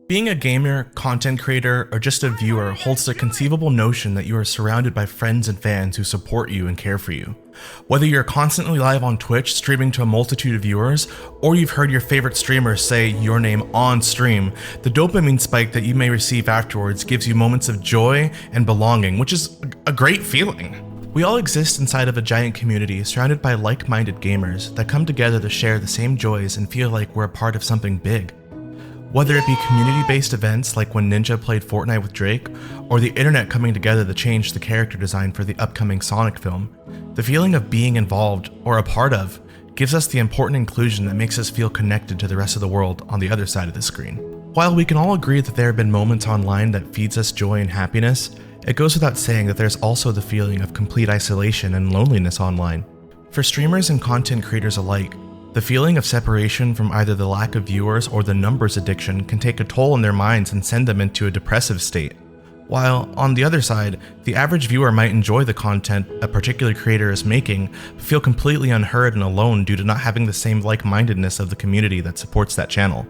Being a gamer, content creator, or just a viewer holds the conceivable notion that you are surrounded by friends and fans who support you and care for you. Whether you're constantly live on Twitch streaming to a multitude of viewers, or you've heard your favorite streamer say your name on stream, the dopamine spike that you may receive afterwards gives you moments of joy and belonging, which is a great feeling. We all exist inside of a giant community surrounded by like-minded gamers that come together to share the same joys and feel like we're a part of something big. Whether it be community-based events like when Ninja played Fortnite with Drake, or the internet coming together to change the character design for the upcoming Sonic film, the feeling of being involved, or a part of, gives us the important inclusion that makes us feel connected to the rest of the world on the other side of the screen. While we can all agree that there have been moments online that feeds us joy and happiness, it goes without saying that there's also the feeling of complete isolation and loneliness online. For streamers and content creators alike, the feeling of separation from either the lack of viewers or the numbers addiction can take a toll on their minds and send them into a depressive state. While, on the other side, the average viewer might enjoy the content a particular creator is making, but feel completely unheard and alone due to not having the same like-mindedness of the community that supports that channel.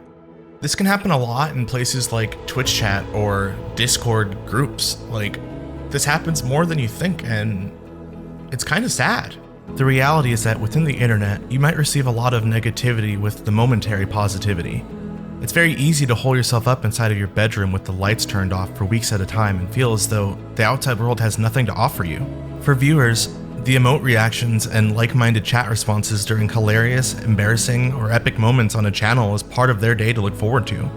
This can happen a lot in places like Twitch chat or Discord groups. This happens more than you think, and it's kind of sad. The reality is that within the internet, you might receive a lot of negativity with the momentary positivity. It's very easy to hole yourself up inside of your bedroom with the lights turned off for weeks at a time and feel as though the outside world has nothing to offer you. For viewers, the emote reactions and like-minded chat responses during hilarious, embarrassing, or epic moments on a channel is part of their day to look forward to.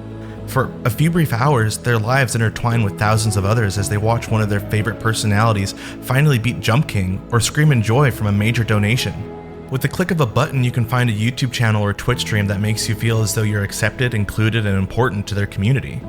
For a few brief hours, their lives intertwine with thousands of others as they watch one of their favorite personalities finally beat Jump King or scream in joy from a major donation. With the click of a button, you can find a YouTube channel or Twitch stream that makes you feel as though you're accepted, included, and important to their community.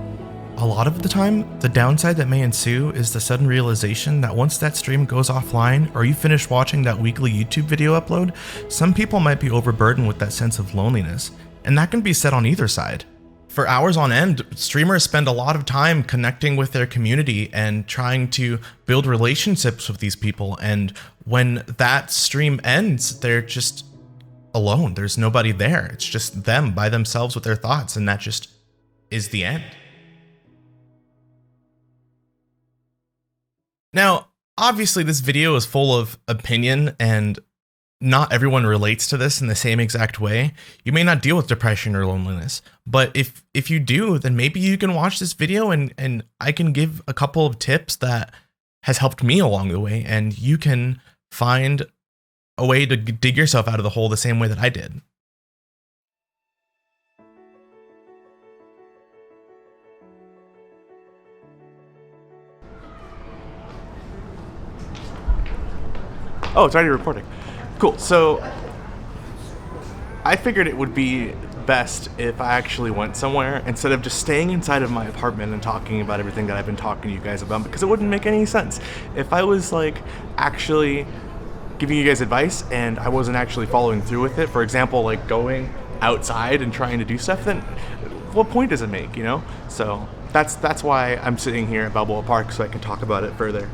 A lot of the time, the downside that may ensue is the sudden realization that once that stream goes offline or you finish watching that weekly YouTube video upload, some people might be overburdened with that sense of loneliness, and that can be said on either side. For hours on end, streamers spend a lot of time connecting with their community and trying to build relationships with these people, and when that stream ends, they're just alone. There's nobody there. It's just them by themselves with their thoughts, and that just is the end. Now, obviously this video is full of opinion, and not everyone relates to this in the same exact way. You may not deal with depression or loneliness, but if you do, then maybe you can watch this video and I can give a couple of tips that has helped me along the way, and you can find a way to dig yourself out of the hole the same way that I did. Oh, it's already recording. Cool, so I figured it would be best if I actually went somewhere instead of just staying inside of my apartment and talking about everything that I've been talking to you guys about, because it wouldn't make any sense. If I was actually giving you guys advice and I wasn't actually following through with it, for example, going outside and trying to do stuff, then what point does it make, you know? So that's why I'm sitting here at Balboa Park, so I can talk about it further.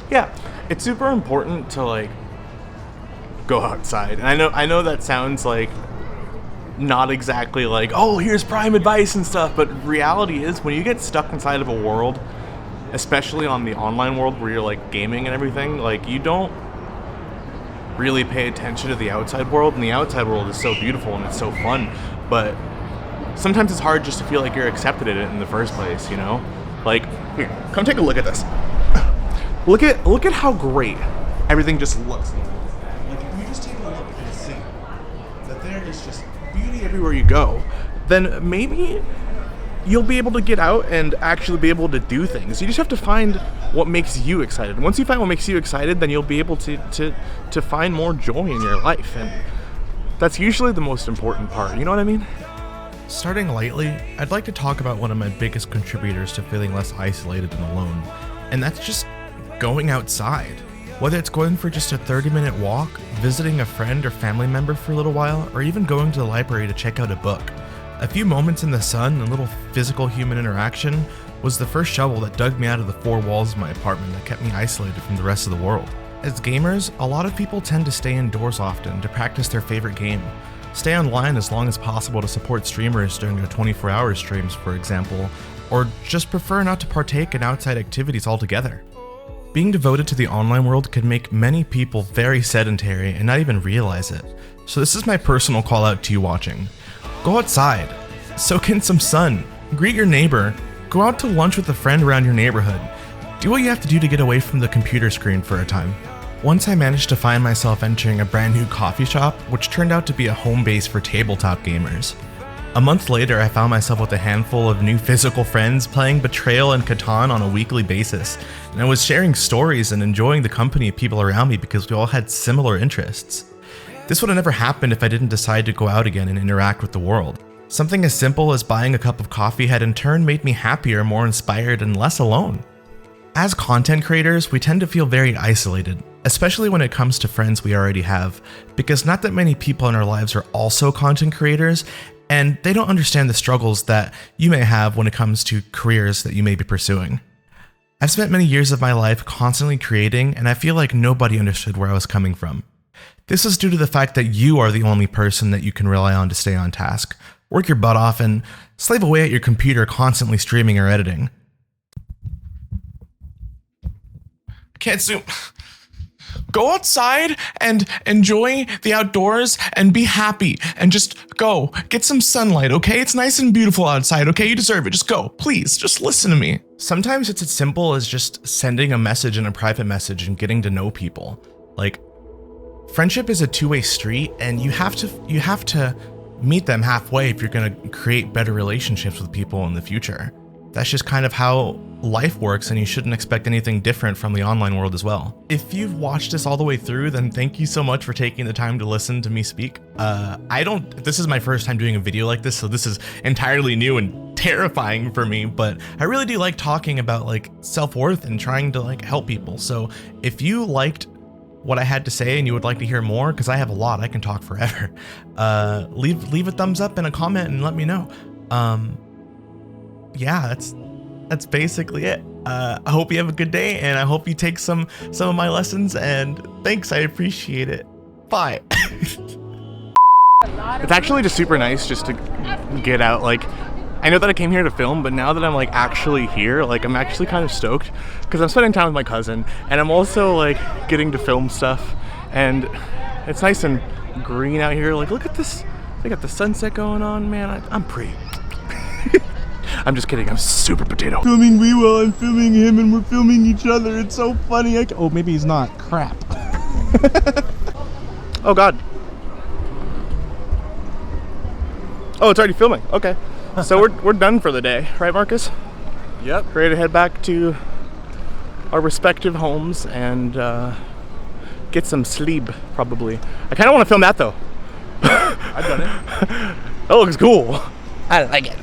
Yeah, it's super important to go outside. And I know that sounds not exactly oh, here's prime advice and stuff, but reality is when you get stuck inside of a world, especially on the online world where you're gaming and everything, you don't really pay attention to the outside world, and the outside world is so beautiful and it's so fun, but sometimes it's hard just to feel like you're accepted in it in the first place, you know? Here, come take a look at this. Look at how great everything just looks. If you just take a look and see that there is just beauty everywhere you go, then maybe you'll be able to get out and actually be able to do things. You just have to find what makes you excited. Once you find what makes you excited, then you'll be able to find more joy in your life, and that's usually the most important part. You know what I mean? Starting lightly, I'd like to talk about one of my biggest contributors to feeling less isolated and alone, and that's just going outside. Whether it's going for just a 30-minute walk, visiting a friend or family member for a little while, or even going to the library to check out a book. A few moments in the sun and a little physical human interaction was the first shovel that dug me out of the four walls of my apartment that kept me isolated from the rest of the world. As gamers, a lot of people tend to stay indoors often to practice their favorite game, stay online as long as possible to support streamers during their 24-hour streams, for example, or just prefer not to partake in outside activities altogether. Being devoted to the online world can make many people very sedentary and not even realize it. So this is my personal call out to you watching. Go outside, soak in some sun, greet your neighbor, go out to lunch with a friend around your neighborhood. Do what you have to do to get away from the computer screen for a time. Once I managed to find myself entering a brand new coffee shop, which turned out to be a home base for tabletop gamers. A month later, I found myself with a handful of new physical friends playing Betrayal and Catan on a weekly basis, and I was sharing stories and enjoying the company of people around me because we all had similar interests. This would have never happened if I didn't decide to go out again and interact with the world. Something as simple as buying a cup of coffee had in turn made me happier, more inspired, and less alone. As content creators, we tend to feel very isolated, especially when it comes to friends we already have, because not that many people in our lives are also content creators, and they don't understand the struggles that you may have when it comes to careers that you may be pursuing. I've spent many years of my life constantly creating, and I feel like nobody understood where I was coming from. This is due to the fact that you are the only person that you can rely on to stay on task, work your butt off, and slave away at your computer constantly streaming or editing. Can't zoom. Go outside and enjoy the outdoors and be happy and just go. Get some sunlight, okay? It's nice and beautiful outside, okay? You deserve it. Just go. Please, just listen to me. Sometimes it's as simple as just sending a message in a private message and getting to know people. Like, friendship is a two-way street, and you have to meet them halfway if you're going to create better relationships with people in the future. That's just kind of how life works, and you shouldn't expect anything different from the online world as well. If you've watched this all the way through, then thank you so much for taking the time to listen to me speak. This is my first time doing a video like this, so this is entirely new and terrifying for me, but I really do like talking about like self-worth and trying to like help people. So if you liked what I had to say and you would like to hear more, because I have a lot, I can talk forever, leave a thumbs up and a comment and let me know. Yeah, that's basically it. I hope you have a good day, and I hope you take some of my lessons, and thanks, I appreciate it. Bye. It's actually just super nice just to get out. Like, I know that I came here to film, but now that I'm like actually here, like I'm actually kind of stoked because I'm spending time with my cousin, and I'm also like getting to film stuff, and it's nice and green out here. Like, look at this. They got the sunset going on, man. I'm pretty. I'm just kidding, I'm super potato. Filming me while I'm filming him, and we're filming each other. It's so funny. Oh, maybe he's not. Crap. Oh God. Oh, it's already filming. Okay. So we're done for the day, right, Marcus? Yep. Ready to head back to our respective homes and get some sleep, probably. I kind of want to film that though. I've done it. That looks cool. I like it.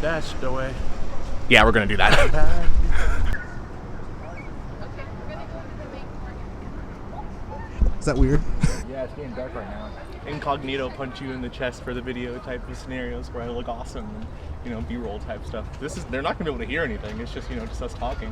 Dash away. Yeah, we're gonna do that. Is that weird? Yeah, it's getting dark right now. Incognito punch you in the chest for the video type of scenarios where I look awesome and, you know, B-roll type stuff. They're not gonna be able to hear anything. It's just, you know, just us talking.